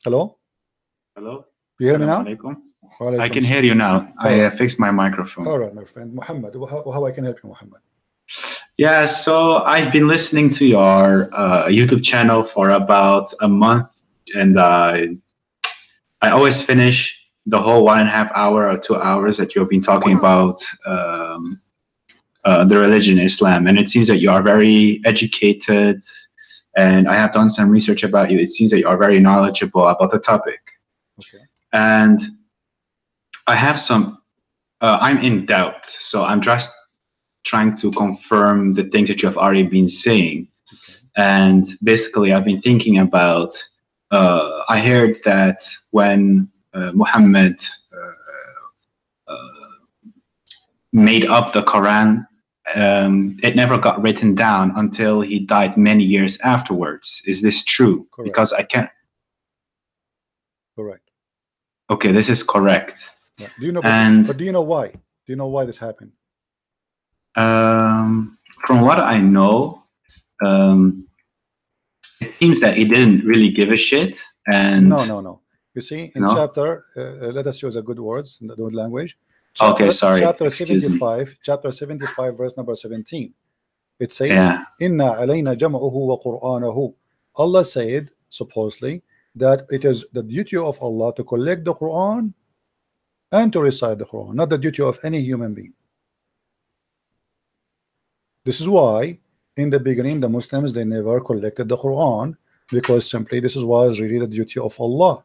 Hello? Hello? You hear me now? Alaikum. I Walaikum can hear salam. you now. I fixed my microphone. All right, my friend. Muhammad, how I can help you, Muhammad? Yeah, so I've been listening to your YouTube channel for about a month, and I always finish the whole 1.5 hour or 2 hours that you've been talking about the religion Islam. And it seems that you are very educated, and I have done some research about you. It seems that you are very knowledgeable about the topic. Okay. And I have some, I'm in doubt. So I'm just trying to confirm the things that you have already been saying. Okay. And basically, I've been thinking about, I heard that when Muhammad made up the Quran, it never got written down until he died many years afterwards. Is this true? Correct. Because I can't. Correct. Okay, this is correct. Yeah. Do you know? And but do you know why? Do you know why this happened? from what I know, it seems that he didn't really give a shit. And No. You see, in chapter, let us use a good words in the good language. Okay, sorry. Chapter Excuse 75, me. chapter 75, verse number 17. It says, "Inna alayna jam'uhu wa Qur'anahu." Allah said, supposedly, that it is the duty of Allah to collect the Quran and to recite the Quran, not the duty of any human being. This is why, in the beginning, the Muslims, they never collected the Quran, because simply this was really the duty of Allah.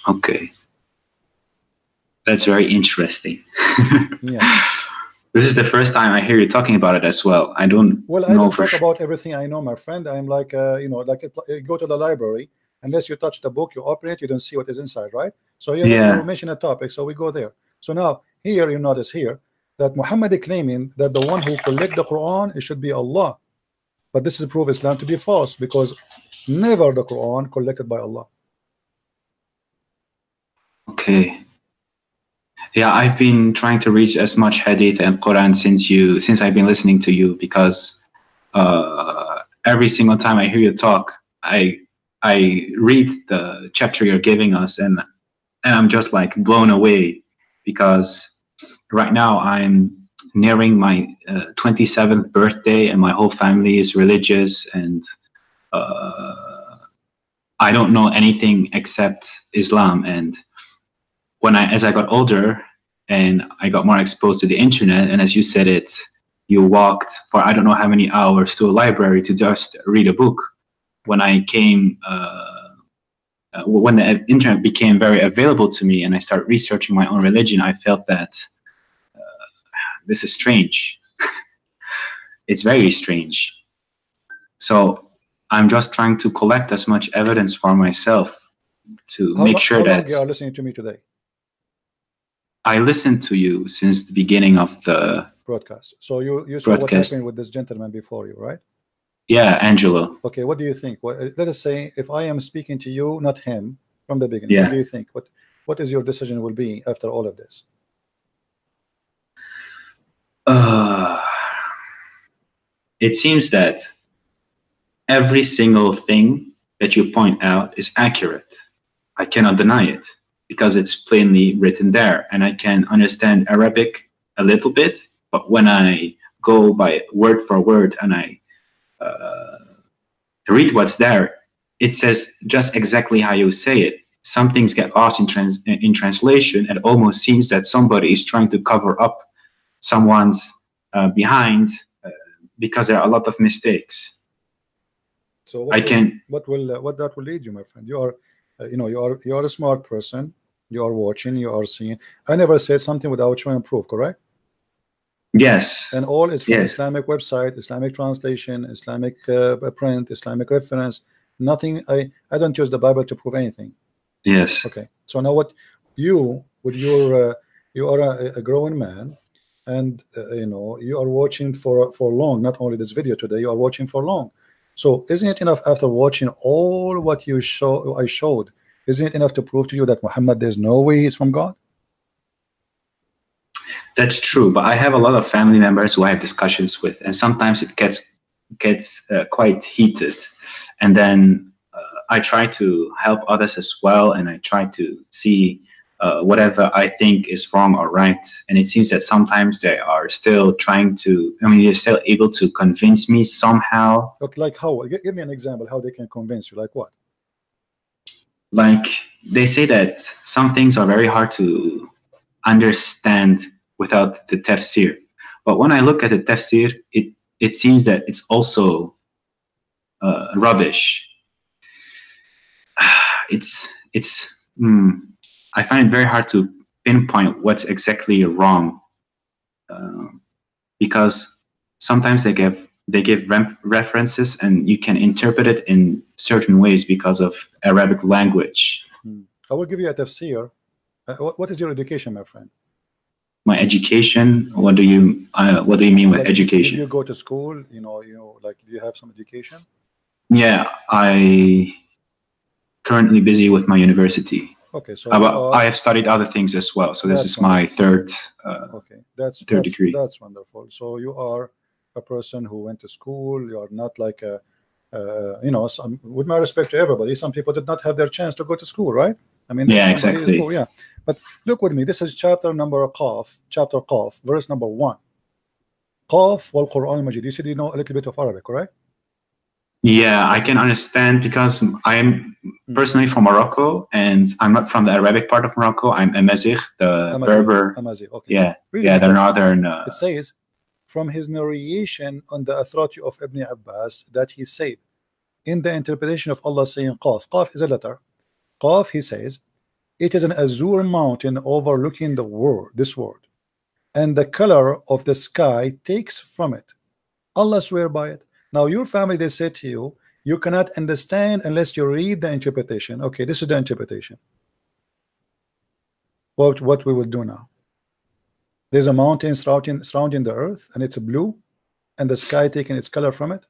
Okay. That's very interesting. Yeah. This is the first time I hear you talking about it as well. I don't Well, I know don't for talk sure. about everything I know, my friend. I'm like, you go to the library, unless you touch the book, you open it, you don't see what is inside, right? So you mention a topic, so we go there. So now, here, you notice here, that Muhammad is claiming that the one who collect the Quran, it should be Allah. But this is proof Islam to be false, because never the Quran collected by Allah. Okay. Yeah, I've been trying to reach as much hadith and Quran since I've been listening to you, because every single time I hear you talk, I read the chapter you're giving us, and I'm just like blown away, because right now I'm nearing my 27th birthday, and my whole family is religious, and I don't know anything except Islam. And as I got older and I got more exposed to the internet, and as you said it, you walked for I don't know how many hours to a library to just read a book. When I came, when the internet became very available to me and I started researching my own religion, I felt that this is strange. It's very strange. So I'm just trying to collect as much evidence for myself to make sure that. How long you are listening to me today? I listened to you since the beginning of the broadcast. So you saw what happened with this gentleman before you, right? Yeah, Angelo. Okay, what do you think? Let us say if I am speaking to you, not him, from the beginning. What do you think? What is your decision will be after all of this? It seems that every single thing that you point out is accurate. I cannot deny it, because it's plainly written there, and I can understand Arabic a little bit, but when I go by word for word and I read what's there, it says just exactly how you say it. Some things get lost in translation. It almost seems that somebody is trying to cover up someone's behind, because there are a lot of mistakes. So what that will lead you, my friend? You are you are a smart person. You are watching, you are seeing. I never said something without showing proof, correct? Yes. And all is from Islamic website, Islamic translation, Islamic print, Islamic reference. Nothing. I don't use the Bible to prove anything. Yes. Okay. So now what you with your you are a growing man, and you are watching for long. Not only this video today, you are watching for long. So isn't it enough after watching all what I showed? Isn't it enough to prove to you that Muhammad, there's no way he's from God? That's true, but I have a lot of family members who I have discussions with, and sometimes it gets quite heated. And then I try to help others as well, and I try to see whatever I think is wrong or right. And it seems that sometimes they are still trying to, I mean, they're still able to convince me somehow. Okay, like how? Give me an example how they can convince you. Like what? Like they say that some things are very hard to understand without the tafsir. But when I look at the tafsir, it seems that it's also rubbish. I find it very hard to pinpoint what's exactly wrong, because sometimes they give references and you can interpret it in certain ways because of Arabic language. I will give you a tafsir. What is your education, my friend? My education? What do you mean with like, education? Did you go to school? Like, do you have some education? Yeah, I currently busy with my university. Okay, so I have studied other things as well. So this is my third. Okay, that's degree. That's wonderful. So you are a person who went to school. You are not like a, with my respect to everybody, some people did not have their chance to go to school, right? I mean, yeah, exactly. Poor, yeah. But look with me. This is chapter Qaf, verse number 1. Qaf wal Qur'an Majid. You said you know a little bit of Arabic, right? Yeah, I can understand because I'm personally from Morocco, and I'm not from the Arabic part of Morocco. I'm Amazigh, the Berber. Amazigh, okay. Yeah, yeah, the northern. It says, from his narration on the authority of Ibn Abbas, that he said, in the interpretation of Allah saying Qaf. Qaf is a letter. Qaf, he says, it is an azure mountain overlooking this world, and the color of the sky takes from it. Allah swear by it. Now your family, they say to you, you cannot understand unless you read the interpretation. Okay, this is the interpretation. What we will do now? There's a mountain surrounding the earth, and it's blue, and the sky taking its color from it.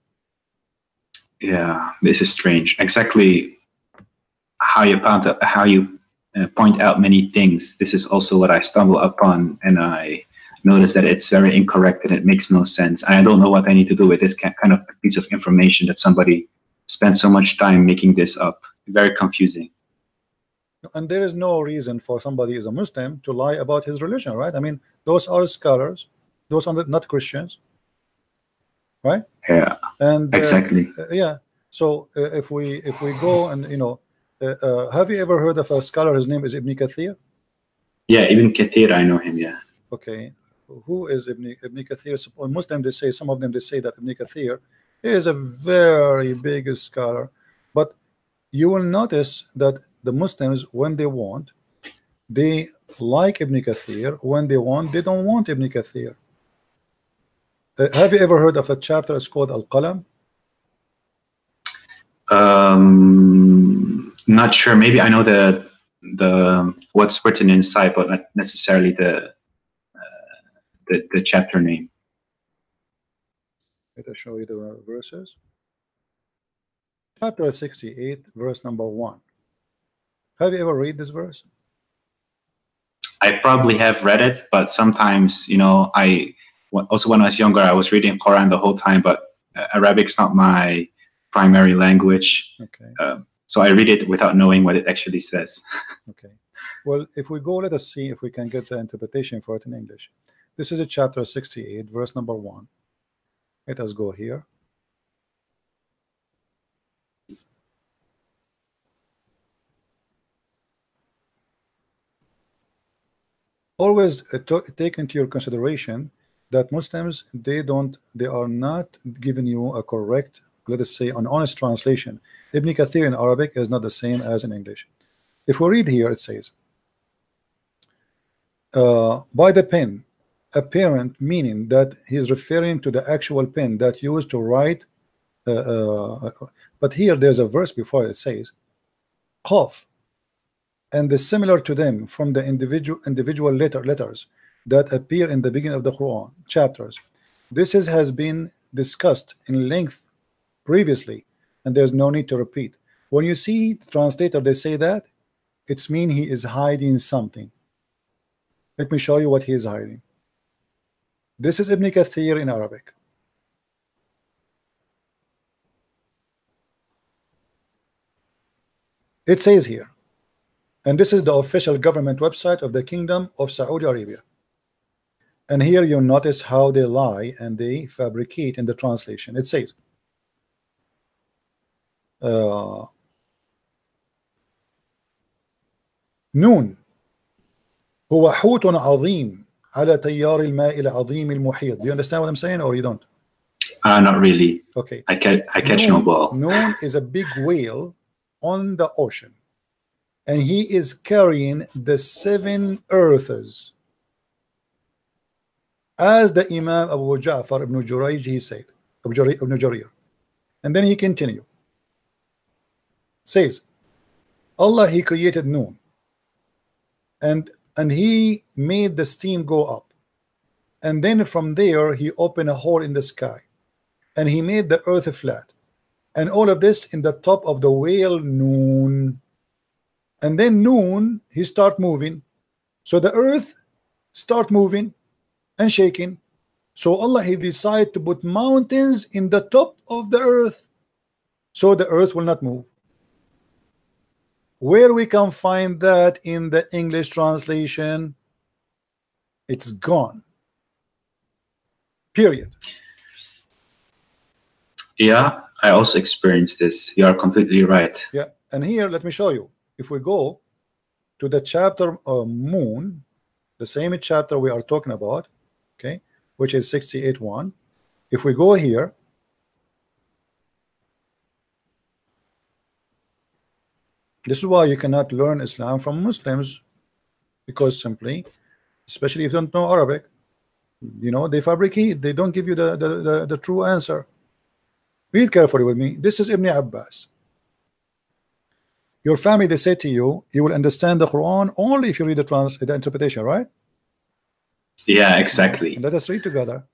Yeah, this is strange. Exactly how you point out many things. This is also what I stumble upon, and I notice that it's very incorrect and it makes no sense. I don't know what I need to do with this kind of piece of information that somebody spent so much time making this up. Very confusing. And there is no reason for somebody as a Muslim to lie about his religion, right? I mean, those are scholars, those are not Christians, right? Yeah, and exactly. Yeah. So if we go and have you ever heard of a scholar? His name is Ibn Kathir. Yeah, Ibn Kathir, I know him. Yeah. Okay, who is Ibn Kathir? Muslim, they say, some of them, they say that Ibn Kathir is a very big scholar, but you will notice that the Muslims, when they want, they like Ibn Kathir. When they want, they don't want Ibn Kathir. Have you ever heard of a chapter? It's called Al-Qalam. Not sure. Maybe I know the what's written inside, but not necessarily the chapter name. Let me show you the verses. Chapter 68, verse number 1. Have you ever read this verse? I probably have read it, but sometimes, also when I was younger, I was reading Qur'an the whole time, but Arabic's not my primary language. Okay. So I read it without knowing what it actually says. Okay. Well, if we go, let us see if we can get the interpretation for it in English. This is a chapter 68, verse number 1. Let us go here. Always take into your consideration that Muslims, they are not giving you a correct, let us say, an honest translation. Ibn Kathir in Arabic is not the same as in English. If we read here, it says, by the pen, apparent, meaning that he's referring to the actual pen that used to write. But here there's a verse before it says, Qaf, and the similar to them from the individual letters that appear in the beginning of the Quran chapters. This has been discussed in length previously, and there's no need to repeat. When you see translator, they say that it's mean he is hiding something. Let me show you what he is hiding. This is Ibn Kathir in Arabic. It says here, and this is the official government website of the Kingdom of Saudi Arabia. And here you notice how they lie and they fabricate in the translation. It says, نون هو حوت عظيم على تيار الماء العظيم المحيط. Do you understand what I'm saying, or you don't? Not really. Okay. I catch no ball. Noon is a big whale on the ocean, and he is carrying the 7 earths, as the Imam Abu Ja'far ibn Jurayj, he said, ibn Jarir. And then he continued, says, Allah, he created Noon, and he made the steam go up, and then from there he opened a hole in the sky, and he made the earth flat, and all of this in the top of the whale Noon. And then Noon, he start moving, so the earth start moving and shaking. So Allah, he decided to put mountains in the top of the earth, so the earth will not move. Where we can find that in the English translation? It's gone. Period. Yeah, I also experienced this. You are completely right. Yeah, and here let me show you. If we go to the chapter of Moon, the same chapter we are talking about, okay, which is 68:1. If we go here, this is why you cannot learn Islam from Muslims, because simply, especially if you don't know Arabic, you know, they fabricate, they don't give you the true answer. Read carefully with me. This is Ibn Abbas. Your family, they say to you, you will understand the Quran only if you read the interpretation, right? Yeah, exactly. And let us read together.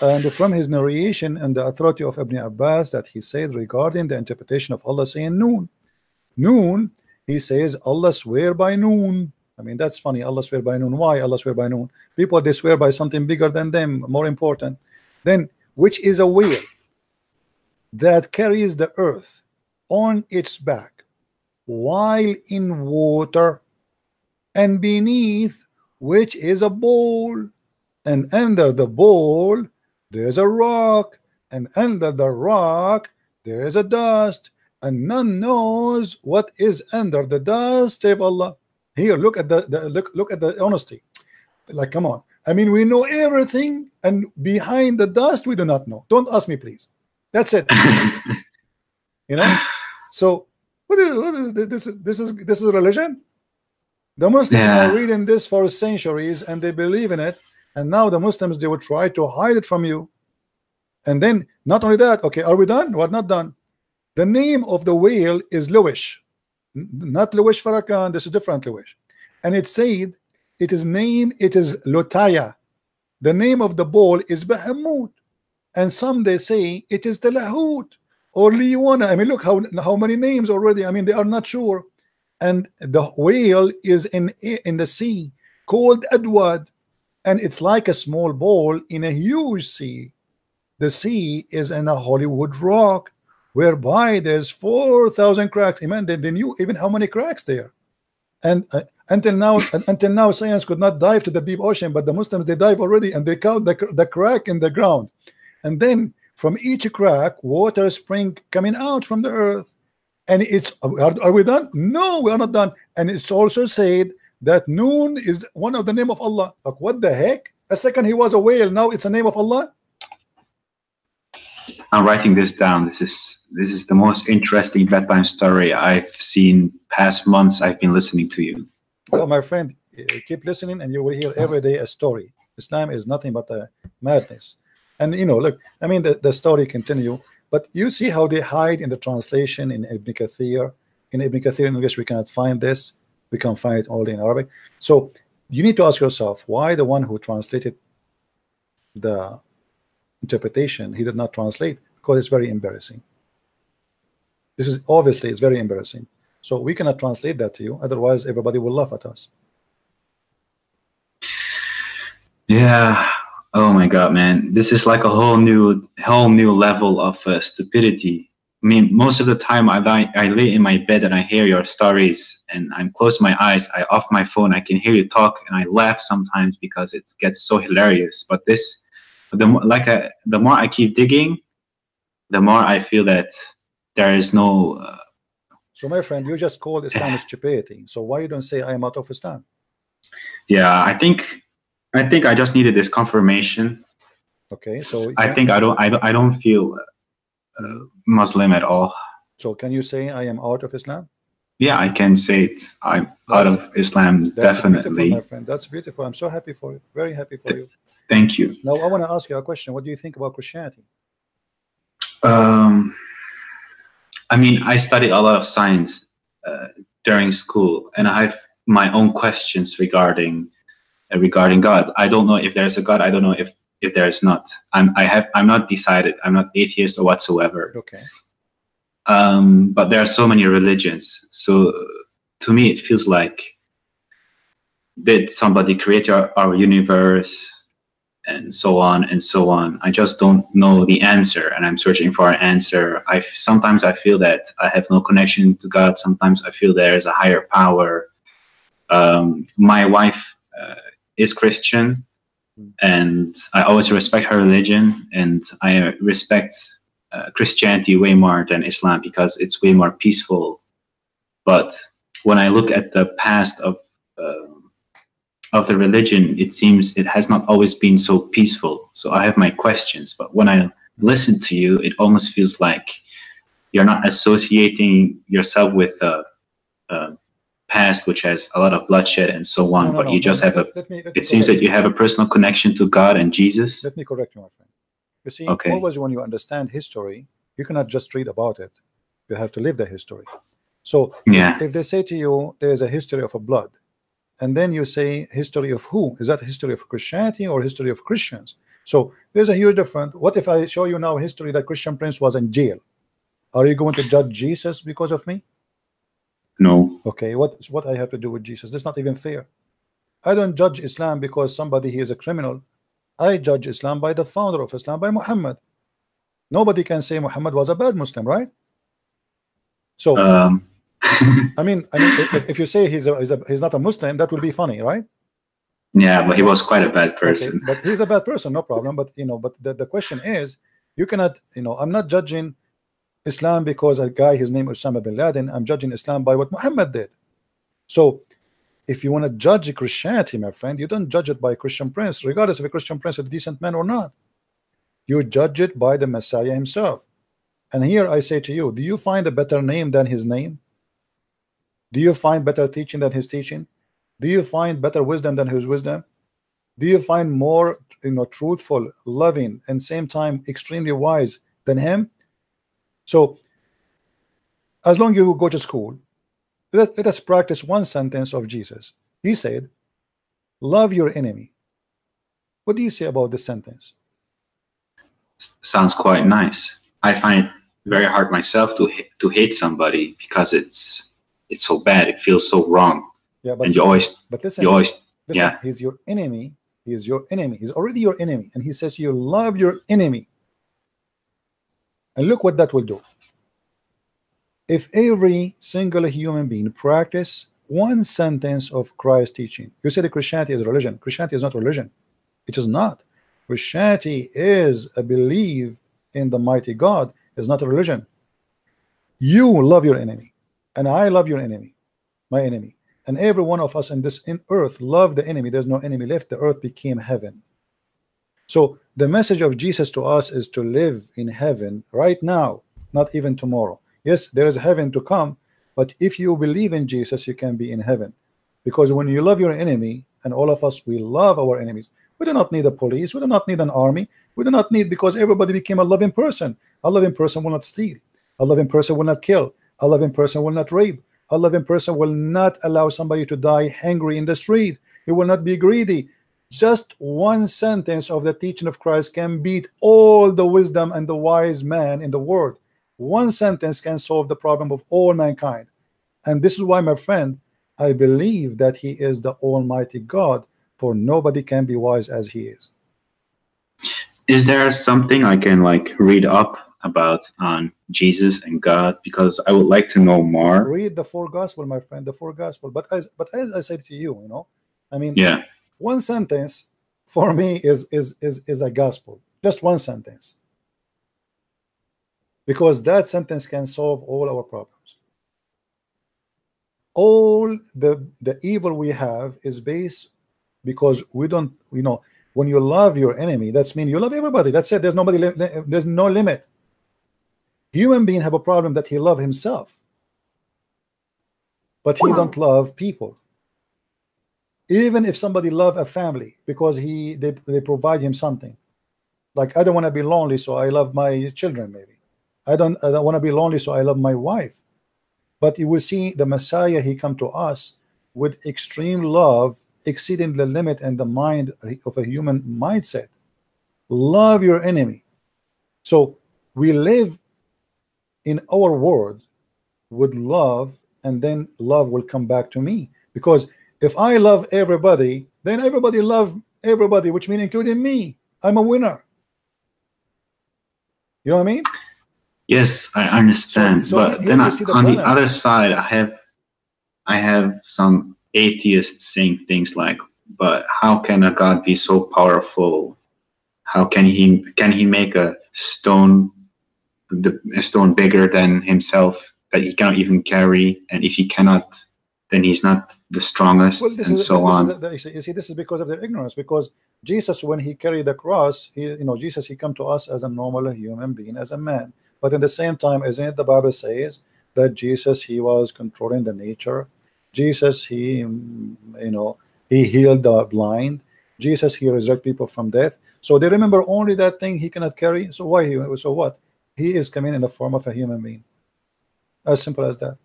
And from his narration and the authority of Ibn Abbas, that he said regarding the interpretation of Allah saying Noon. Noon, he says Allah swear by Noon. I mean, that's funny. Allah swear by Noon. Why Allah swear by Noon? People, they swear by something bigger than them, more important. Then, which is a whale that carries the earth on its back while in water, and beneath which is a bowl, and under the bowl there is a rock, and under the rock there is a dust, and none knows what is under the dust of Allah. Here, look at look at the honesty. Like, come on. I mean, we know everything, and behind the dust we do not know. Don't ask me, please. That's it. You know. So what is this? This is religion. The Muslims are reading this for centuries, and they believe in it. And now the Muslims, they will try to hide it from you. And then not only that. Okay, are we done? We're not done. The name of the whale is Luwish, not Luwish Farrakhan. This is different Luwish. And it said it is Lotaya. The name of the bull is Bahamut. And some they say it is Talahut or Liwana. I mean, look how many names already. I mean, they are not sure. And the whale is in the sea called Adwad, and it's like a small ball in a huge sea. The sea is in a Hollywood rock, whereby there's 4,000 cracks. Amen. They knew even how many cracks there. And until now, science could not dive to the deep ocean, but the Muslims, they dive already, and they count the crack in the ground. And then from each crack, water spring coming out from the earth. And it's, are we done? No, we are not done. And it's also said that Noon is one of the name of Allah. Like, what the heck? A second he was a whale, now it's a name of Allah. I'm writing this down. This is the most interesting bedtime story I've seen past months. I've been listening to you. Well, my friend, keep listening, and you will hear every day a story. Islam is nothing but a madness. And you know, look, I mean, the story continue, but you see how they hide in the translation in Ibn Kathir. In Ibn Kathir in English, we cannot find this. We can find it only in Arabic. So you need to ask yourself, why the one who translated the interpretation, he did not translate? Because it's very embarrassing. This is obviously, it's very embarrassing. So we cannot translate that to you, otherwise everybody will laugh at us. Yeah. Oh my God, man! This is like a whole new level of stupidity. mean, most of the time I lay in my bed and I hear your stories, and I'm close my eyes, I off my phone, I can hear you talk, and I laugh sometimes because it gets so hilarious. But the more I keep digging, the more I feel that there is no. So my friend, you just called Islam stupidity. So why you don't say I am out of Islam? Yeah, I think I just needed this confirmation. Okay, so I think I don't feel Muslim at all. So can you say I am out of Islam? Yeah, I can say it. I'm out of Islam, that's definitely. Beautiful, my friend. That's beautiful. I'm so happy for you. Very happy for you. Thank you. Now I want to ask you a question. What do you think about Christianity? I mean, I studied a lot of science during school, and I have my own questions regarding God. I don't know if there's a God. I don't know if there's not. I'm not decided. I'm not atheist or whatsoever. Okay. But there are so many religions. So to me, it feels like, did somebody create our universe, and so on and so on. I just don't know the answer, and I'm searching for an answer. Sometimes I feel that I have no connection to God. Sometimes I feel there's a higher power. My wife is Christian, and I always respect her religion, and I respect Christianity way more than Islam because it's way more peaceful. But when I look at the past of the religion, it seems it has not always been so peaceful. So I have my questions, but when I listen to you, it almost feels like you're not associating yourself with the past, which has a lot of bloodshed and so on, but you just have it seems that you have a personal connection to God and Jesus. Let me correct you, my friend. You see, always when you understand history, you cannot just read about it. You have to live the history. So if they say to you, there's a history of a blood, and then you say history of who? Is that history of Christianity or history of Christians? So there's a huge difference. What if I show you now history that Christian Prince was in jail? Are you going to judge Jesus because of me? No. Okay, what I have to do with Jesus? That's not even fair. I don't judge Islam because somebody he is a criminal. I judge Islam by the founder of Islam, by Muhammad. Nobody can say Muhammad was a bad Muslim, right? So I mean, if you say he's not a Muslim, that will be funny, right? Yeah, but he was quite a bad person. Okay, but he's a bad person, no problem. But but the question is, you cannot, I'm not judging Islam because a guy, his name is Osama bin Laden. I'm judging Islam by what Muhammad did. So if you want to judge Christianity, my friend, you don't judge it by Christian Prince, regardless if a Christian Prince is a decent man or not. You judge it by the Messiah himself. And here I say to you, do you find a better name than his name? Do you find better teaching than his teaching? Do you find better wisdom than his wisdom? Do you find more truthful, loving, and same time extremely wise than him? So as long as you go to school, let us practice one sentence of Jesus. He said, love your enemy. What do you say about this sentence? Sounds quite nice. I find it very hard myself to hate somebody because it's so bad. It feels so wrong. Yeah, but and you always, listen, yeah. He's your enemy. He is your enemy. He's already your enemy, and he says you love your enemy. And look what that will do. If every single human being practice one sentence of Christ's teaching, you say that Christianity is religion. Christianity is not religion. It is not. Christianity is a belief in the mighty God. It's not a religion. You love your enemy, and I love your enemy, my enemy, and every one of us in this earth love the enemy. There's no enemy left. The earth became heaven. So the message of Jesus to us is to live in heaven right now, not even tomorrow. Yes, there is heaven to come, but if you believe in Jesus, you can be in heaven. Because when you love your enemy, and all of us, we love our enemies. We do not need a police. We do not need an army. We do not need, because everybody became a loving person. A loving person will not steal. A loving person will not kill. A loving person will not rape. A loving person will not allow somebody to die hungry in the street. He will not be greedy. Just one sentence of the teaching of Christ can beat all the wisdom and the wise man in the world. One sentence can solve the problem of all mankind. And this is why, my friend, I believe that he is the Almighty God, for nobody can be wise as he is. Is there something I can read up about on Jesus and God? Because I would like to know more. Read the four gospel, my friend, the four gospel. But as I said to you, I mean, Yeah. one sentence for me is a gospel. Just one sentence. Because that sentence can solve all our problems. All the evil we have is based because we don't, when you love your enemy, that's mean you love everybody. That's it. There's nobody, there's no limit. Human being have a problem that he love himself, but he don't love people. Even if somebody love a family because they provide him something. Like, I don't want to be lonely, so I love my children. Maybe I don't want to be lonely, so I love my wife. But you will see the Messiah, he come to us with extreme love, exceeding the limit and the mind of a human mindset. Love your enemy. So we live in our world with love, and then love will come back to me. Because if I love everybody, then everybody love everybody, which means including me. I'm a winner. You know what I mean? Yes, I understand. But then on the other side, I have some atheists saying things like, but how can a God be so powerful? How can he make a stone bigger than himself that he cannot even carry? And if he cannot, then he's not the strongest, and so on. You see, this is because of their ignorance. Because Jesus, when he carried the cross, Jesus, he come to us as a normal human being, as a man. But in the same time, isn't it the Bible says that Jesus, he was controlling the nature. Jesus, he healed the blind. Jesus, he resurrected people from death. So they remember only that thing he cannot carry. So why so what? He is coming in the form of a human being. As simple as that.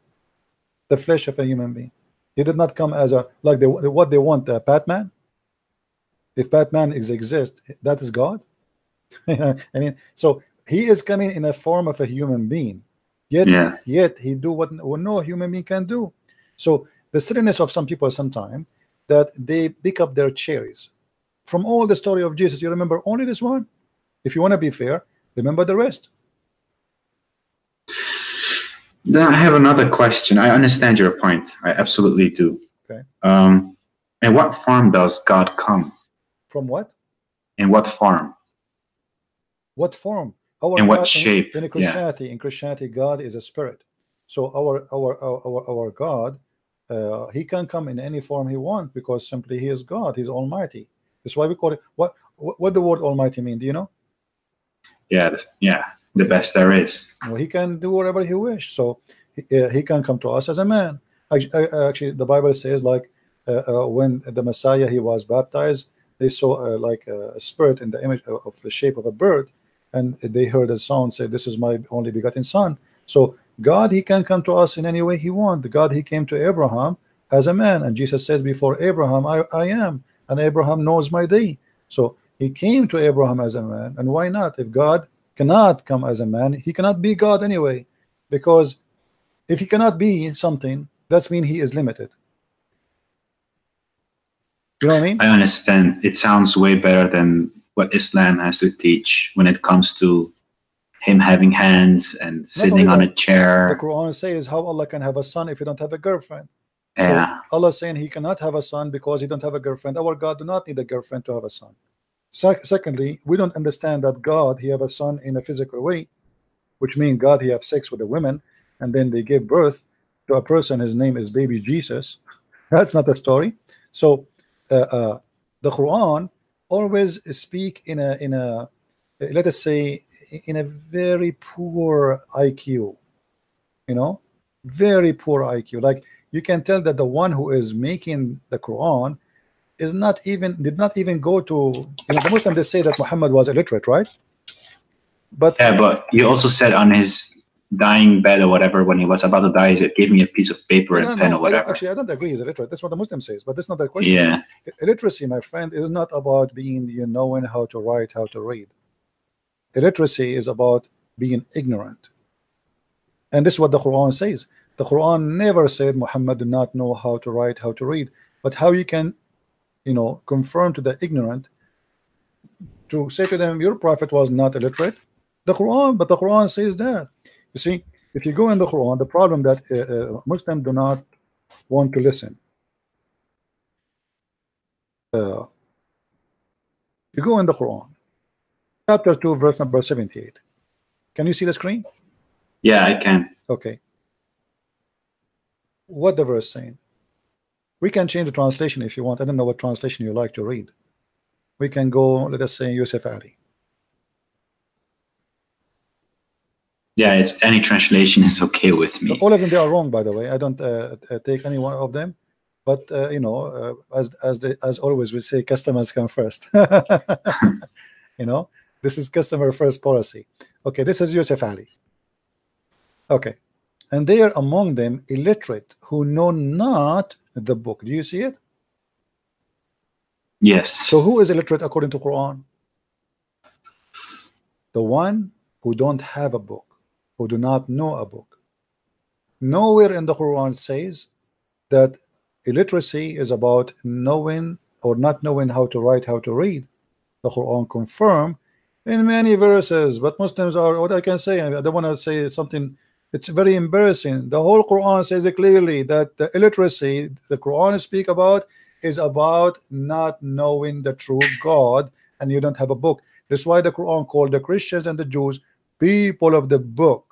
The flesh of a human being. He did not come as a, like what they want, Batman. If Batman exists, that is God. I mean, so he is coming in a form of a human being. Yet he do what no human being can do. So the silliness of some people sometimes that they pick up their cherries from all the story of Jesus. You remember only this one. If you want to be fair, remember the rest. Then I have another question. I understand your point. I absolutely do. Okay. In what form does God come? From what? In what form? What form? In what shape? In Christianity, God is a spirit. So our God, he can come in any form he wants, because simply he is God. He's Almighty. That's why we call it. What the word Almighty mean? Do you know? Yeah. The best there is. No, he can do whatever he wishes. So he can come to us as a man. Actually, the Bible says, like, when the Messiah, he was baptized, they saw like a spirit in the image of the shape of a bird, and they heard a sound say, "This is my only begotten son." So God, he can come to us in any way he wants. God, he came to Abraham as a man, and Jesus said, "Before Abraham, I am, and Abraham knows my day." So he came to Abraham as a man, and why not? If God cannot come as a man, he cannot be God anyway, because if he cannot be something, that means he is limited. You know what I mean? I understand. It sounds way better than what Islam has to teach when it comes to him having hands and sitting on a chair. The Quran says how Allah can have a son if he don't have a girlfriend. Yeah. So Allah saying he cannot have a son because he don't have a girlfriend. Our God do not need a girlfriend to have a son. Secondly, we don't understand that God, he have a son in a physical way, which means God, he have sex with the women, and then they give birth to a person. His name is baby Jesus. That's not the story. So the Quran always speak in a let us say in a very poor IQ, very poor IQ. Like, you can tell that the one who is making the Quran did not even go to, the Muslims, they say that Muhammad was illiterate, right? But you also said on his dying bed or whatever, when he was about to die, he gave me a piece of paper and pen or whatever. Actually, I don't agree he's illiterate. That's what the Muslim says, but that's not the question. Yeah. Illiteracy, my friend, is not about being knowing how to write, how to read. Illiteracy is about being ignorant, and this is what the Quran says. The Quran never said Muhammad did not know how to write, how to read, but how you can confirm to the ignorant, to say to them your prophet was not illiterate. The Quran says that You see, if you go in the Quran, the problem that Muslims do not want to listen. You go in the Quran, chapter 2, verse number 78. Can you see the screen? Yeah, I can. Okay. What the verse saying? We can change the translation if you want. I don't know what translation you like to read. We can go, let us say, Yusuf Ali. Yeah, it's any translation is okay with me. All of them, they are wrong, by the way. I don't take any one of them. But you know, as always, we say customers come first. You know, this is customer first policy. Okay, this is Yusuf Ali. Okay, and they are among them illiterate who know not the book. Do you see it? Yes. So who is illiterate according to Quran? The one who don't have a book, who do not know a book. Nowhere in the Quran says that illiteracy is about knowing or not knowing how to write, how to read. The Quran confirm in many verses, but Muslims are, what I can say, I don't want to say something, it's very embarrassing. The whole Quran says it clearly that the illiteracy the Quran speak about is about not knowing the true God, and you don't have a book. That's why the Quran called the Christians and the Jews people of the book.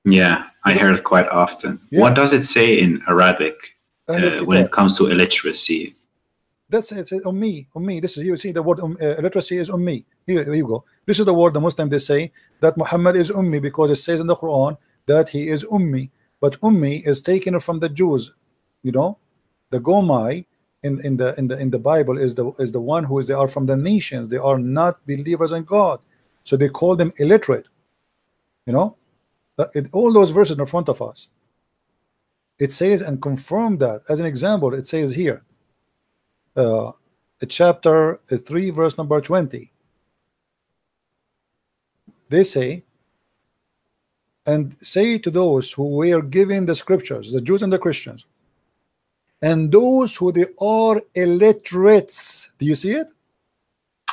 Yeah, I hear it quite often. Yeah. What does it say in Arabic when it comes to illiteracy? That's it. Ummi. This is, you see the word illiteracy is ummi. Here you go. This is the word the Muslim they say that Muhammad is ummi because it says in the Quran that he is ummi. But ummi is taken from the Jews. You know, the Gomai in the Bible is the one who is, they are from the nations. They are not believers in God, so they call them illiterate. You know, all those verses in front of us. It says and confirm that. As an example, it says here. Chapter 3 verse number 20, they say, and say to those who were given the scriptures, the Jews and the Christians, and those who they are illiterates. Do you see it?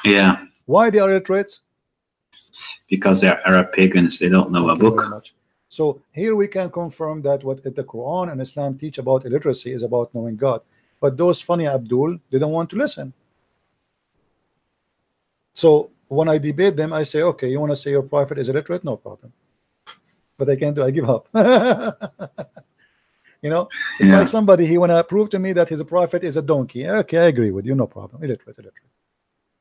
Yeah. Why they are illiterates? Because they're Arab pagans, they don't know a book. So here we can confirm that what the Quran and Islam teach about illiteracy is about knowing God. But those funny Abdul, they don't want to listen. So when I debate them, I say, okay, you want to say your prophet is illiterate? No problem. But I can't do, I give up. You know, it's like somebody, he want to prove to me that his prophet is a donkey. Okay, I agree with you, no problem. Illiterate.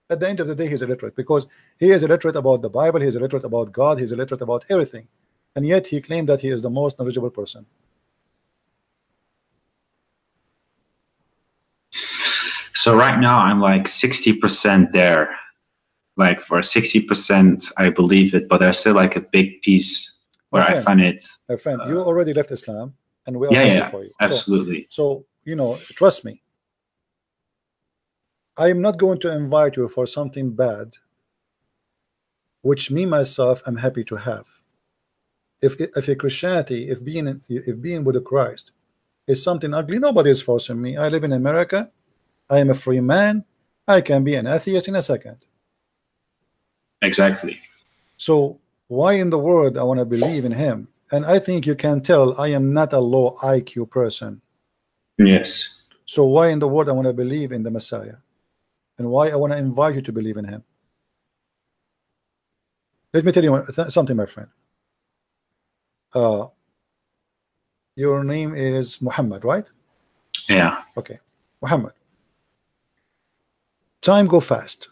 At the end of the day, he's illiterate because he is illiterate about the Bible, he is illiterate about God, he's illiterate about everything. And yet he claimed that he is the most knowledgeable person. So right now I'm like 60% there. Like for 60% I believe it, but there's still like a big piece where I find it. My friend, you already left Islam and we are happy for you. Absolutely. So you know, trust me. I am not going to invite you for something bad, which me myself am happy to have. If a Christianity, if being with a Christ is something ugly, nobody is forcing me. I live in America. I am a free man. I can be an atheist in a second. Exactly. So why in the world I want to believe in him? And I think you can tell I am not a low IQ person. Yes. So why in the world I want to believe in the Messiah? And why I want to invite you to believe in him? Let me tell you something, my friend. Your name is Muhammad, right? Yeah. Okay, Muhammad. Time go fast,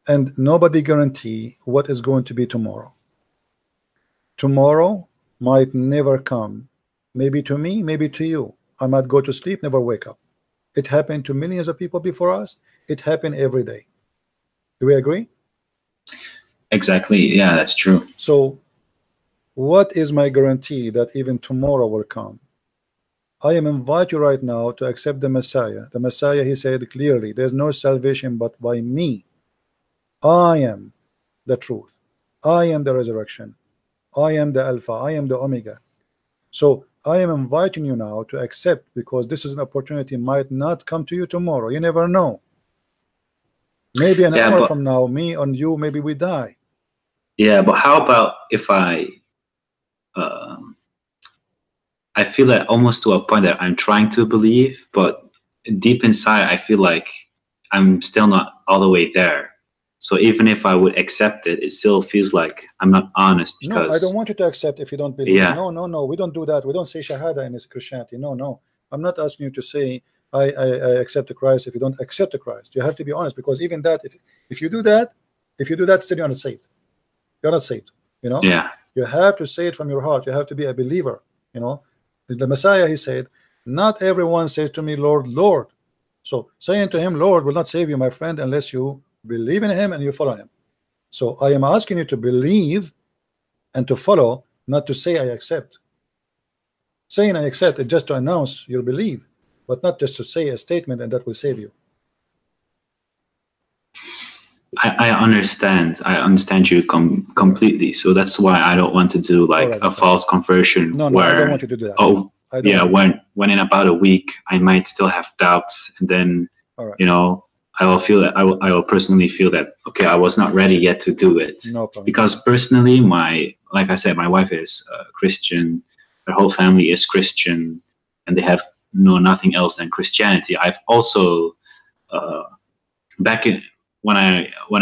and nobody guarantee what is going to be tomorrow. Tomorrow might never come. Maybe to me, maybe to you. I might go to sleep, never wake up. It happened to millions of people before us. It happened every day. Do we agree? Exactly. Yeah, that's true. So what is my guarantee that even tomorrow will come? I am invite you right now to accept the Messiah. The Messiah, he said clearly, there's no salvation but by me. I am the truth. I am the resurrection. I am the Alpha. I am the Omega. So I am inviting you now to accept, because this is an opportunity might not come to you tomorrow. You never know. Maybe an hour from now, me and you, maybe we die. Yeah, but how about if I feel that almost to a point that I'm trying to believe, but deep inside, I feel like I'm still not all the way there. So even if I would accept it, it still feels like I'm not honest No, I don't because, want you to accept if you don't believe. yeah, No, no, no. We don't do that. We don't say Shahada in Christianity. No, no. I'm not asking you to say I accept the Christ if you don't accept the Christ. You have to be honest, because even that, if you do that, still you're not saved. You're not saved. You know, yeah, you have to say it from your heart. You have to be a believer. You know, the Messiah, he said, not everyone says to me, Lord, Lord. So saying to him, Lord, will not save you, my friend, unless you believe in him and you follow him. So I am asking you to believe and to follow, not to say I accept. Saying I accept is just to announce your belief, but not just to say a statement and that will save you. I understand. I understand you completely. So that's why I don't want to do like Right, a false conversion no, no, I don't want where, you to do that. oh, I don't yeah, want to when in about a week I might still have doubts, and then, you know, I will feel that I will personally feel that, okay, I was not ready yet to do it. No problem. Because personally, like I said, my wife is Christian, her whole family is Christian, and they have nothing else than Christianity. I've also back in when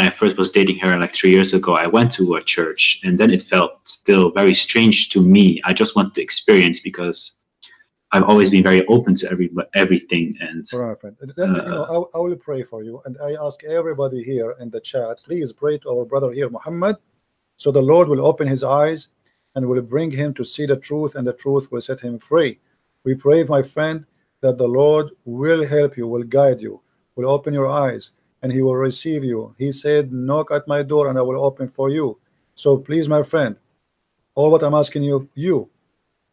I first was dating her like 3 years ago, I went to a church, and then it felt still very strange to me. I just wanted to experience because I've always been very open to everything. And right, friend. Then, you know, I will pray for you, and I ask everybody here in the chat, please pray to our brother here, Muhammad, so the Lord will open his eyes and will bring him to see the truth, and the truth will set him free. We pray, my friend, that the Lord will help you, will guide you, will open your eyes, and he will receive you. He said, knock at my door and I will open for you. So please, my friend, all what I'm asking you,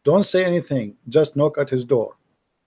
don't say anything, just knock at his door.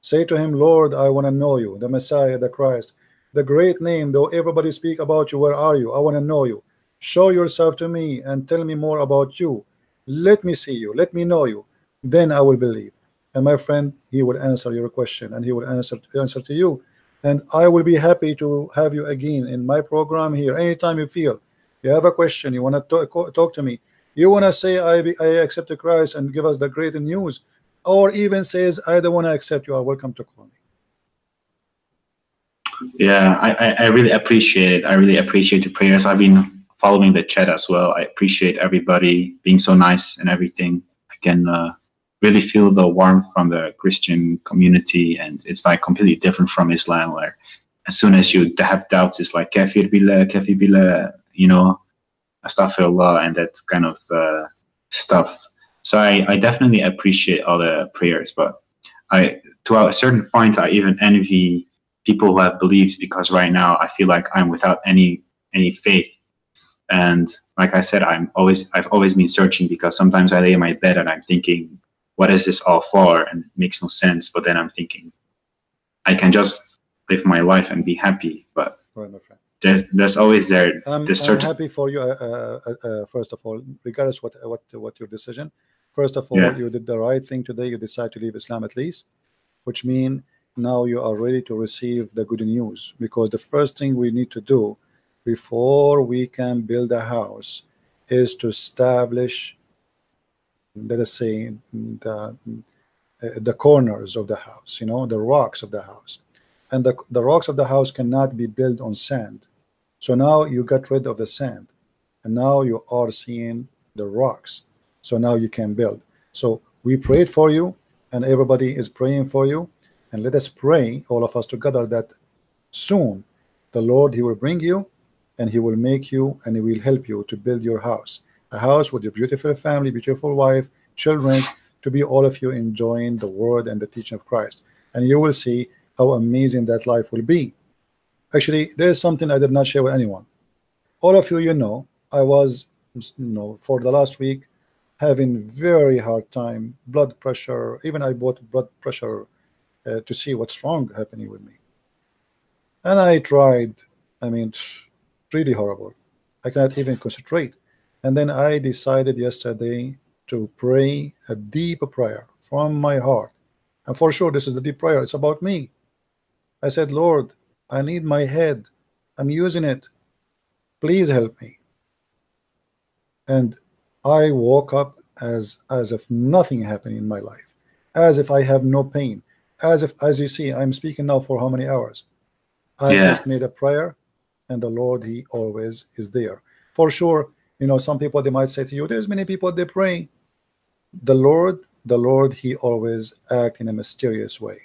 Say to him, Lord, I want to know you, the Messiah, the Christ, the great name, though everybody speak about you, where are you? I want to know you. Show yourself to me and tell me more about you. Let me see you, let me know you. Then I will believe. And my friend, he will answer your question, and he will answer to you. And I will be happy to have you again in my program here. Anytime you feel you have a question, you want to talk to me, you want to say I accept Christ and give us the great news, or even says I don't want to accept, you are welcome to call me. Yeah, I really appreciate it. I really appreciate the prayers. I've been following the chat as well. I appreciate everybody being so nice and everything. I can really feel the warmth from the Christian community, and it's like completely different from Islam, where as soon as you have doubts, it's like kafir billah, you know, astaghfirullah, and that kind of stuff. So I definitely appreciate all the prayers, but to a certain point, I even envy people who have beliefs, because right now I feel like I'm without any faith. And like I said, I've always been searching, because sometimes I lay in my bed and I'm thinking, what is this all for? And it makes no sense. But then I'm thinking, I can just live my life and be happy. But right, my friend, there's always I'm happy for you. First of all, regardless what your decision. First of all, you did the right thing today. You decide to leave Islam at least, which means now you are ready to receive the good news. Because the first thing we need to do before we can build a house is to establish, let us say, the corners of the house, you know, the rocks of the house. And the rocks of the house cannot be built on sand. So now you got rid of the sand, and now you are seeing the rocks. So now you can build. So we prayed for you, and everybody is praying for you. And let us pray, all of us together, that soon the Lord, he will bring you, and he will make you, and he will help you to build your house, a house with your beautiful family, beautiful wife, children, to be all of you enjoying the word and the teaching of Christ. And you will see how amazing that life will be. Actually, there is something I did not share with anyone. All of you, you know, I was, for the last week, having very hard time, blood pressure. Even I bought blood pressure to see what's wrong happening with me. And I tried, I mean, really horrible. I cannot even concentrate. And then I decided yesterday to pray a deep prayer from my heart. And for sure, this is the deep prayer. It's about me. I said, Lord, I need my head. I'm using it. Please help me. and I woke up as if nothing happened in my life, as if I have no pain, as if, as you see, I'm speaking now for how many hours? I've Yeah. just made a prayer, and the Lord, He always is there. For sure, you know, some people, they might say to you, there's many people, they pray. The Lord, He always act in a mysterious way.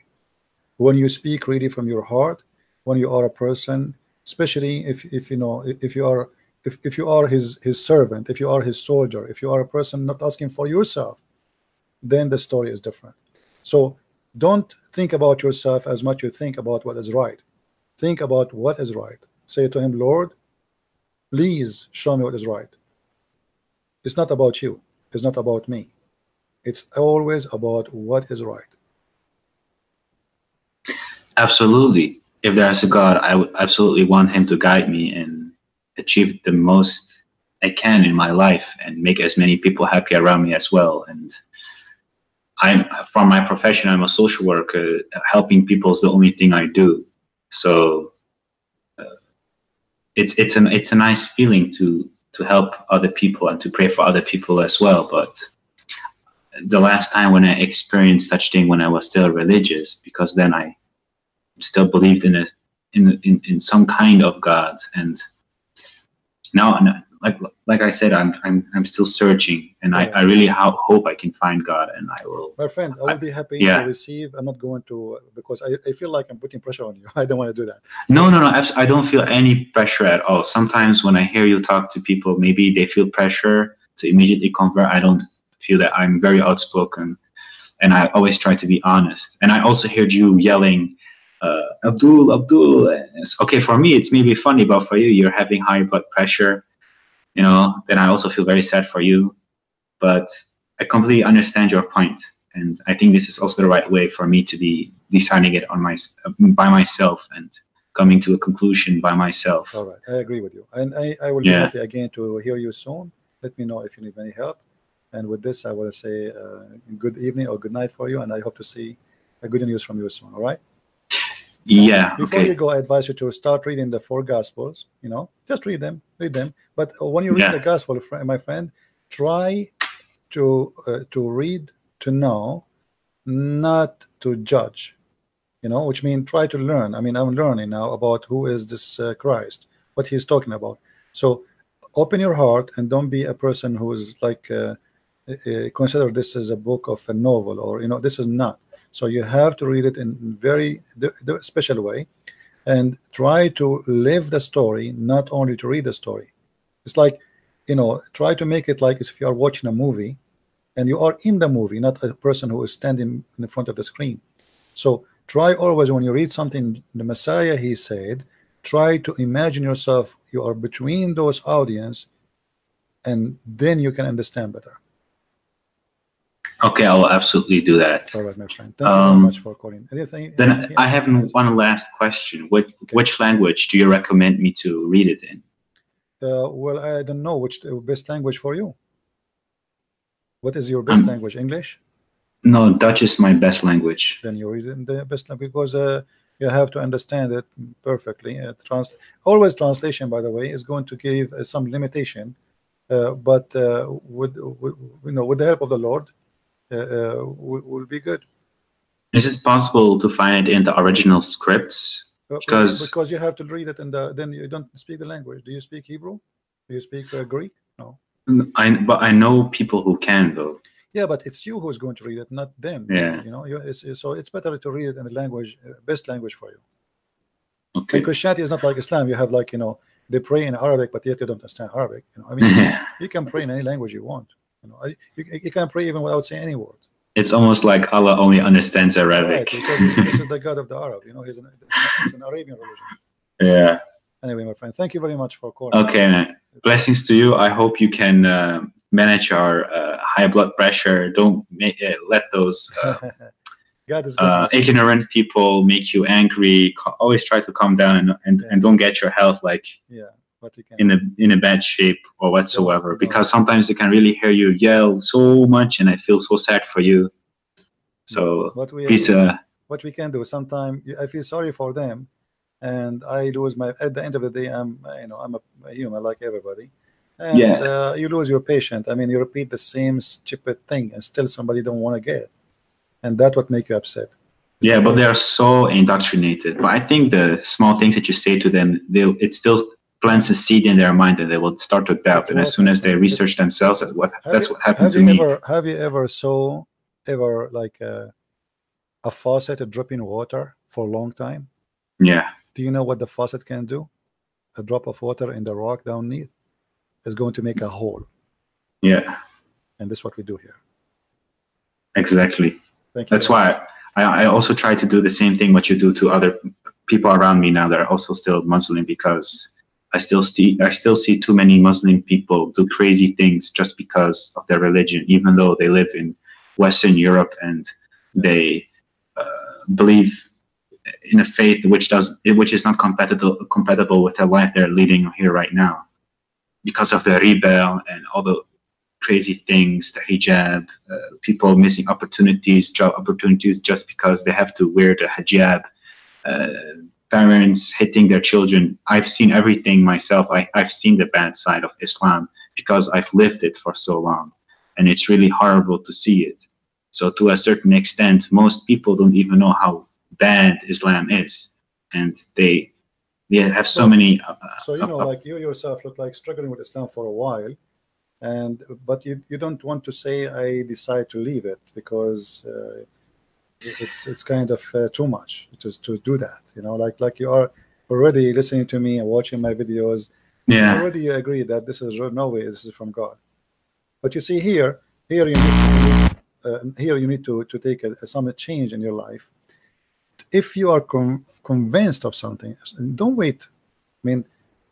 When you speak really from your heart, when you are a person, especially if you know, if you are, if you are his servant, if you are his soldier, if you are a person not asking for yourself, then the story is different. So don't think about yourself as much you think about what is right. Think about what is right. Say to him, Lord, please show me what is right. It's not about you, it's not about me, it's always about what is right. Absolutely. If there's a God, I would absolutely want him to guide me and achieve the most I can in my life and make as many people happy around me as well. And I'm, from my profession, I'm a social worker. Helping people is the only thing I do. So it's a nice feeling to help other people and to pray for other people as well. But the last time when I experienced such thing, when I was still religious, because then I still believed in in some kind of God, and now, like I said, I'm still searching, and I really hope I can find God, and I will. My friend, I will be happy to receive. I'm not going to, because I feel like I'm putting pressure on you. I don't want to do that. So, no. I don't feel any pressure at all. Sometimes when I hear you talk to people, maybe they feel pressure to immediately convert. I don't feel that. I'm very outspoken, and I always try to be honest. And I also heard you yelling, Abdul. It's okay, for me, it's maybe funny, but for you, you're having high blood pressure, you know, then I also feel very sad for you. But I completely understand your point. And I think this is also the right way for me to be deciding it on by myself and coming to a conclusion by myself. All right, I agree with you. And I will be happy again to hear you soon. Let me know if you need any help. And with this, I will say good evening or good night for you. And I hope to see good news from you soon. All right? Yeah. Before you go, I advise you to start reading the 4 Gospels. You know, just read them. But when you read the Gospel, my friend, try to read to know, not to judge. You know, which means try to learn. I mean, I'm learning now about who is this Christ, what he's talking about. So open your heart and don't be a person who is like consider this as a book of a novel, or you know, this is not. So you have to read it in very special way, and try to live the story, not only to read the story. It's like, you know, try to make it like as if you are watching a movie and you are in the movie, not a person who is standing in front of the screen. So try always, when you read something, the Messiah, he said, try to imagine yourself, you are between those audience, and then you can understand better. Okay, I will absolutely do that. All right, my friend. Thank you very much for calling. Then I have one last question. Which language do you recommend me to read it in? Well, I don't know which best language for you. What is your best language? English? No, Dutch is my best language. Then you read it in the best language, because you have to understand it perfectly. Always translation, by the way, is going to give some limitation, but with you know, with the help of the Lord, will be good. Is it possible to find it in the original scripts? Because you have to read it, and then you don't speak the language. Do you speak Hebrew? Do you speak Greek? No. But I know people who can, though. Yeah, but it's you who's going to read it, not them. Yeah. You know, so it's better to read it in the language, best language for you. Okay. And Christianity is not like Islam. You have, like, you know, they pray in Arabic, but yet you don't understand Arabic. You know, I mean, you can pray in any language you want. You know, you can pray even without saying any word. It's almost like Allah only understands Arabic. Right, because this is the God of the Arab. You know, it's an Arabian religion. Yeah. Anyway, my friend, thank you very much for calling. Okay, man. Blessings to you. I hope you can manage our high blood pressure. Don't let those God is ignorant people make you angry. Always try to calm down and don't get your health like in a bad shape or whatsoever, because sometimes they can really hear you yell so much, and I feel so sad for you. So please, what we can do, sometimes I feel sorry for them, and I lose my, at the end of the day, I'm, you know, I'm a human like everybody, and you lose your patient. I mean, you repeat the same stupid thing, and still somebody don't want to get, and that's what make you upset. Yeah, but they are so indoctrinated. But I think the small things that you say to them, it still plants a seed in their mind, and they will start to doubt. And as soon as they research themselves, that's what happened to me. Have you ever saw like a faucet dropping water for a long time? Yeah. Do you know what the faucet can do? A drop of water in the rock downneath is going to make a hole. Yeah. And this is what we do here. Exactly. Thank you. That's why I also try to do the same thing what you do to other people around me now that are also still Muslim, because I still see too many Muslim people do crazy things just because of their religion, even though they live in Western Europe and they believe in a faith which is not compatible with the life they're leading here right now, because of the riba and all the crazy things, the hijab, people missing opportunities, job opportunities just because they have to wear the hijab, parents hitting their children. I've seen everything myself. I've seen the bad side of Islam because I've lived it for so long, and it's really horrible to see it. So to a certain extent, most people don't even know how bad Islam is, and they have so many. So you know, like you yourself look like struggling with Islam for a while, but you don't want to say I decide to leave it because it's kind of too much to do that. You know, like you are already listening to me and watching my videos. Yeah. Already you agree that this is no way this is from God. But you see here you need to take some change in your life. If you are convinced of something, don't wait. I mean,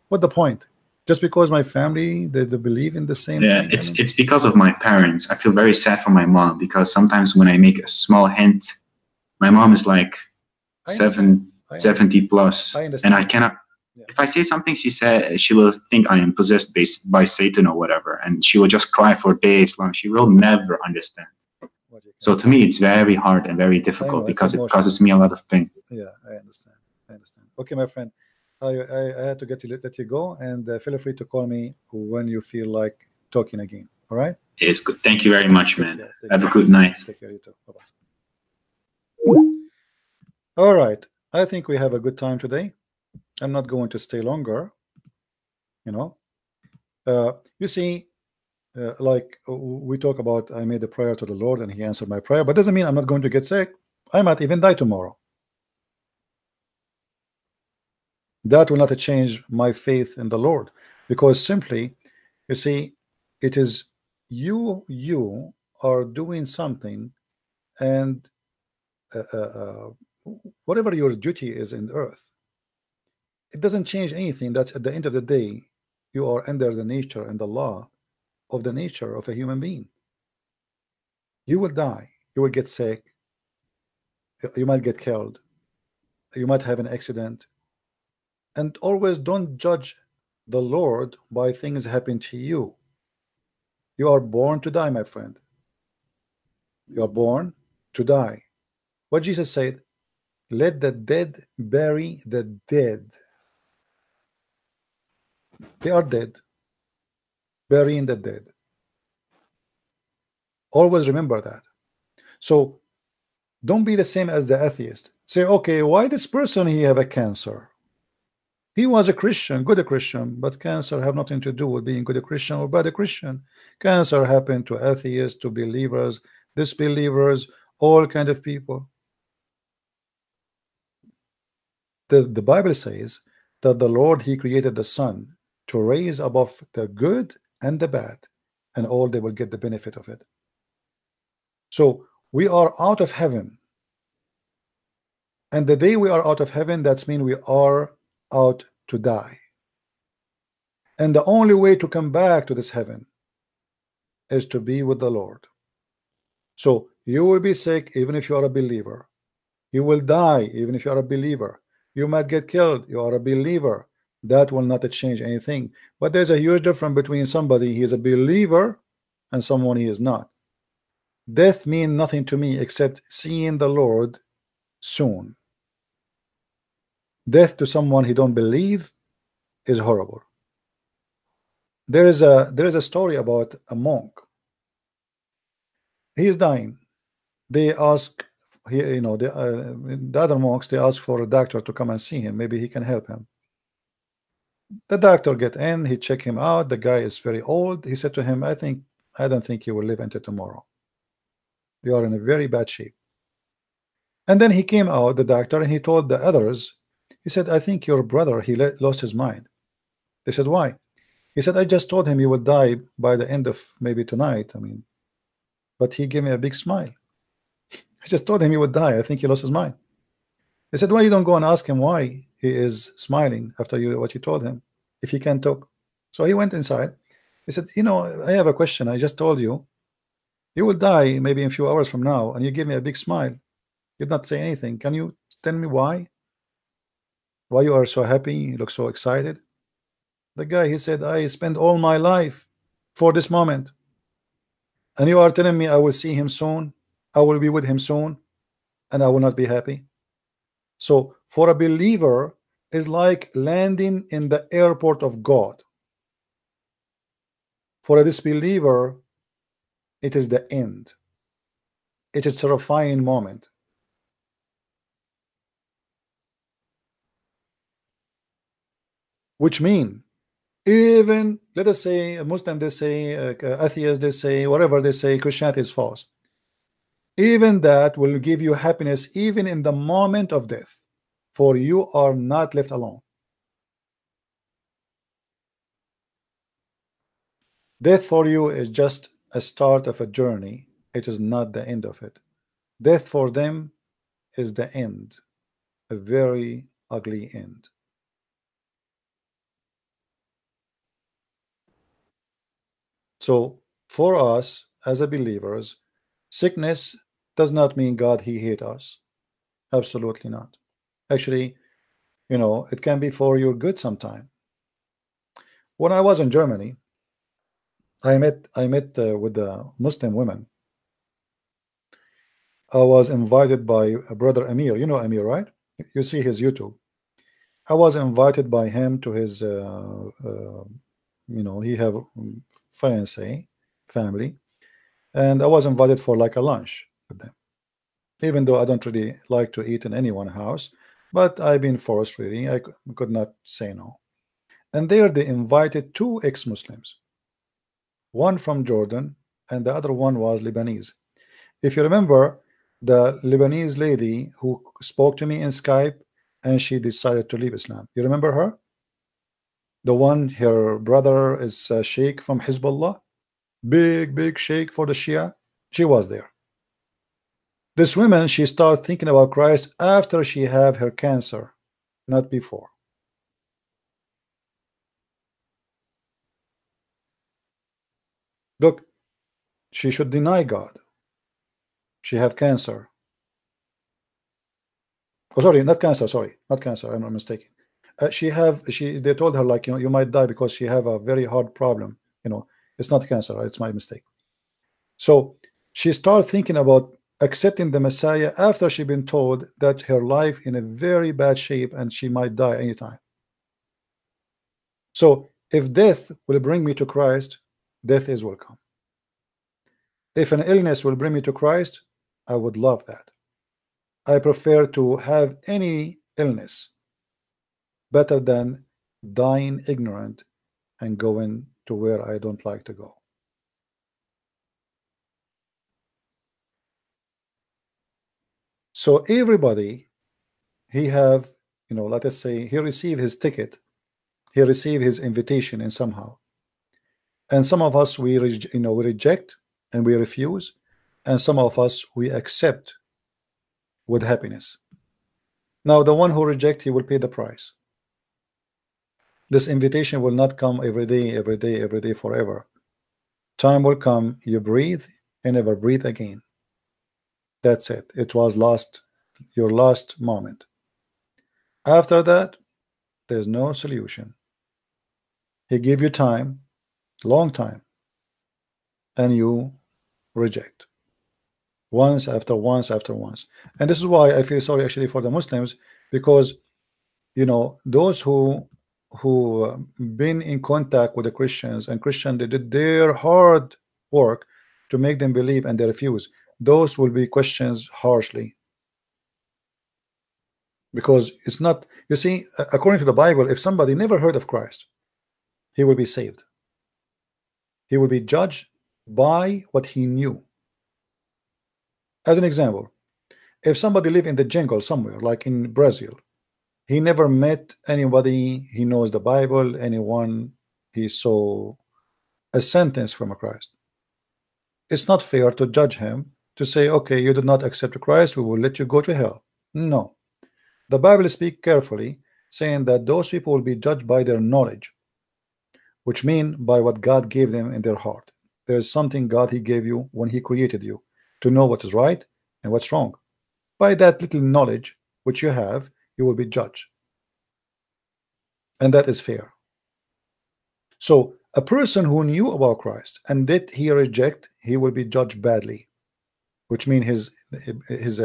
what the point? Just because my family they believe in the same thing? It's because of my parents. I feel very sad for my mom because sometimes when I make a small hint, my mom is like 70 plus, and I cannot. Yeah. If I say something, she will think I am possessed by Satan or whatever, and she will just cry for days long. She will never understand. So to me, it's very hard and very difficult because it causes me a lot of pain. Yeah, I understand. Okay, my friend, I had to let you go, and feel free to call me when you feel like talking again. All right? It's good. Thank you very much, man. Have a good night. Take care, you too. Bye-bye. All right. I think we have a good time today. I'm not going to stay longer. You know, you see, like we talk about, I made a prayer to the Lord and He answered my prayer, but doesn't mean I'm not going to get sick. I might even die tomorrow. That will not change my faith in the Lord, because simply, you see, it is you are doing something, and whatever your duty is in earth, it doesn't change anything. That at the end of the day, you are under the nature and the law of the nature of a human being. You will die, you will get sick, you might get killed, you might have an accident. And always don't judge the Lord by things happen to you. You are born to die, my friend. You are born to die. What Jesus said, let the dead bury the dead. They are dead, burying the dead. Always remember that. So don't be the same as the atheist. Say, okay, why this person he have a cancer? He was a Christian, good a Christian, but cancer have nothing to do with being good a Christian or bad a Christian. Cancer happened to atheists, to believers, disbelievers, all kind of people. The Bible says that the Lord He created the sun to raise above the good and the bad, and all they will get the benefit of it. So we are out of heaven, and the day we are out of heaven, that's mean we are out to die. And the only way to come back to this heaven is to be with the Lord. So you will be sick even if you are a believer. You will die even if you are a believer. You might get killed. You are a believer. That will not change anything. But there's a huge difference between somebody he is a believer and someone he is not. Death means nothing to me except seeing the Lord soon. Death to someone he don't believe is horrible. there is a story about a monk. He is dying. They ask, the other monks, they ask for a doctor to come and see him. Maybe he can help him. The doctor get in, he check him out. The guy is very old. He said to him, I don't think you will live until tomorrow. You are in a very bad shape. And then he came out, the doctor, and he told the others, he said, I think your brother, he lost his mind. They said, why? He said, I just told him you will die by the end of maybe tonight. I mean, but he gave me a big smile. I just told him he would die. I think he lost his mind. They said, why you don't go and ask him why he is smiling after what you told him, if he can talk? So he went inside. He said, I have a question. I just told you, you will die maybe in a few hours from now, and you give me a big smile. You did not say anything. Can you tell me why? Why you are so happy? You look so excited. The guy, he said, I spent all my life for this moment, and you are telling me I will see him soon, I will be with him soon, and I will not be happy. So for a believer, is like landing in the airport of God. For a disbeliever, it is the end. It is a terrifying moment. Which mean, even let us say a Muslim, they say atheists, they say whatever they say, Christianity is false. Even that will give you happiness even in the moment of death, for you are not left alone. Death for you is just a start of a journey. It is not the end of it. Death for them is the end, a very ugly end. So for us as a believers, sickness does not mean God he hate us. Absolutely not. Actually, it can be for your good sometime. When I was in Germany, I met with the Muslim women. I was invited by a brother Amir. You know Amir, right? You see his YouTube. I was invited by him to his he have fiancé family, and I was invited for like a lunch with them, even though I don't really like to eat in anyone's house, but I've been forced, really. I could not say no. And there they invited two ex-Muslims, one from Jordan and the other one was Lebanese. If you remember, the Lebanese lady who spoke to me in Skype and she decided to leave Islam, you remember her? The one, her brother is a sheikh from Hezbollah, big sheikh for the Shia. She was there. This woman, she started thinking about Christ after she had her cancer, not before. Look, she should deny God. She have cancer. Oh, sorry, not cancer. Sorry, not cancer. I'm mistaken. They told her, like, you might die because she have a very hard problem. It's not cancer. It's my mistake. So she started thinking about accepting the Messiah after she'd been told that her life in a very bad shape and she might die anytime. So if death will bring me to Christ, death is welcome. If an illness will bring me to Christ, I would love that. I prefer to have any illness better than dying ignorant and going to where I don't like to go. So everybody, he have, let us say he received his ticket, he received his invitation in somehow. And some of us, we reject and we refuse, and some of us, we accept with happiness. Now the one who rejects, he will pay the price. This invitation will not come every day forever. Time will come, you breathe and never breathe again. That's it. It was your last moment. After that, there's no solution. He gave you time, long time, and you reject once after once after once. And this is why I feel sorry actually for the Muslims, because those who been in contact with the Christians, and Christian they did their hard work to make them believe and they refuse, those will be questions harshly. Because it's not, you see, according to the Bible, if somebody never heard of Christ, he will be saved. He will be judged by what he knew. As an example, if somebody live in the jungle somewhere, like in Brazil, he never met anybody, he knows the Bible, anyone, he saw a sentence from a Christ. It's not fair to judge him, to say, okay, you did not accept Christ, we will let you go to hell. No. The Bible speaks carefully, saying that those people will be judged by their knowledge, which mean by what God gave them in their heart. There is something God he gave you when he created you, to know what is right and what's wrong. By that little knowledge which you have, you will be judged. And that is fair. So a person who knew about Christ and did he reject, he will be judged badly, which means his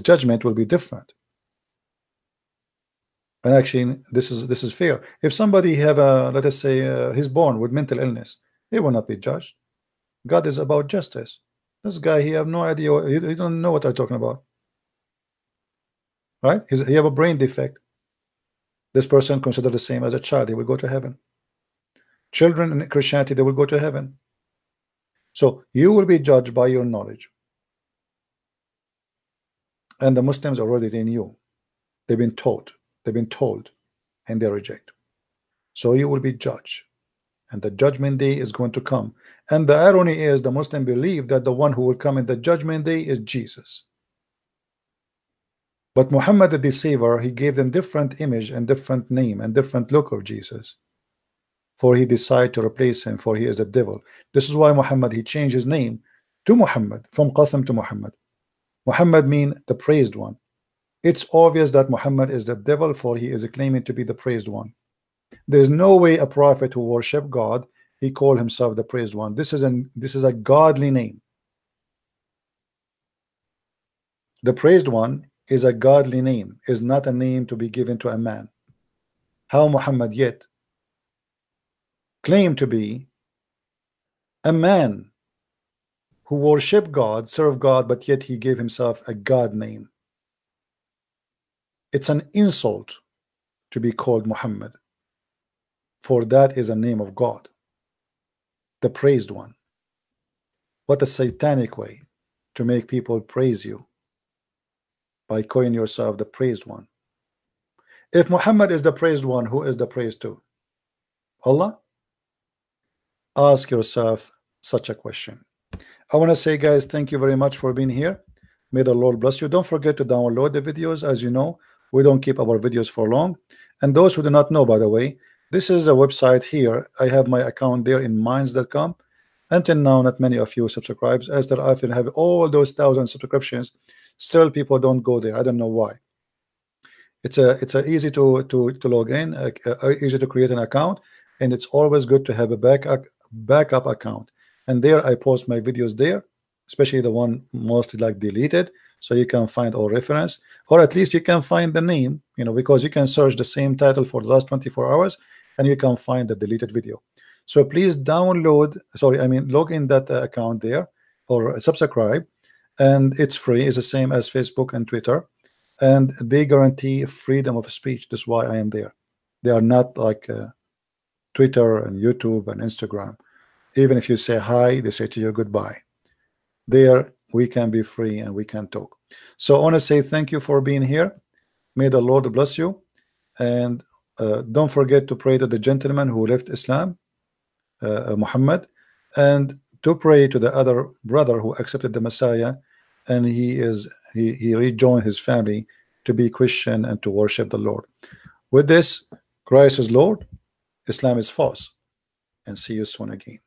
judgment will be different. And actually, this is fair. If somebody have a, let us say, he's born with mental illness, he will not be judged. God is about justice. This guy, he have no idea. He don't know what I'm talking about, right? He have a brain defect. This person considered the same as a child. He will go to heaven. Children in Christianity, they will go to heaven. So you will be judged by your knowledge. And the Muslims already, they knew. They've been taught. They've been told, and they reject. So you will be judged, and the judgment day is going to come. And the irony is, the Muslim believe that the one who will come in the judgment day is Jesus. But Muhammad the deceiver, he gave them different image and different name and different look of Jesus, for he decided to replace him, for he is the devil. This is why Muhammad, he changed his name to Muhammad, from Qasim to Muhammad. Muhammad mean the praised one. It's obvious that Muhammad is the devil, for he is claiming to be the praised one. There's no way a prophet who worship God, he called himself the praised one. This is a godly name. The praised one is a godly name, is not a name to be given to a man. How Muhammad yet claimed to be a man who worship God, serve God, but yet he gave himself a God name. It's an insult to be called Muhammad, for that is a name of God, the praised one. What a satanic way to make people praise you, by calling yourself the praised one. If Muhammad is the praised one, who is the praised to? Allah? Ask yourself such a question. I want to say, guys, thank you very much for being here. May the Lord bless you. Don't forget to download the videos. As you know, we don't keep our videos for long. And those who do not know, by the way, this is a website here. I have my account there in minds.com. Until now, not many of you subscribe. After I have all those 1,000 subscriptions, still people don't go there. I don't know why. It's a easy to log in, easy to create an account, and it's always good to have a backup account. And there I post my videos there, especially the one mostly like deleted, so you can find all reference, or at least you can find the name, you know, because you can search the same title for the last 24 hours and you can find the deleted video. So please download, log in that account there, or subscribe, and it's free. It's the same as Facebook and Twitter, and they guarantee freedom of speech. That's why I am there. They are not like Twitter and YouTube and Instagram. Even if you say hi, they say to you goodbye. There we can be free and we can talk. So I want to say thank you for being here. May the Lord bless you, and don't forget to pray to the gentleman who left Islam, Muhammad, and to pray to the other brother who accepted the Messiah, and he rejoined his family to be Christian and to worship the Lord. With this, Christ is Lord, Islam is false, and see you soon again.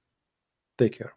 Take care.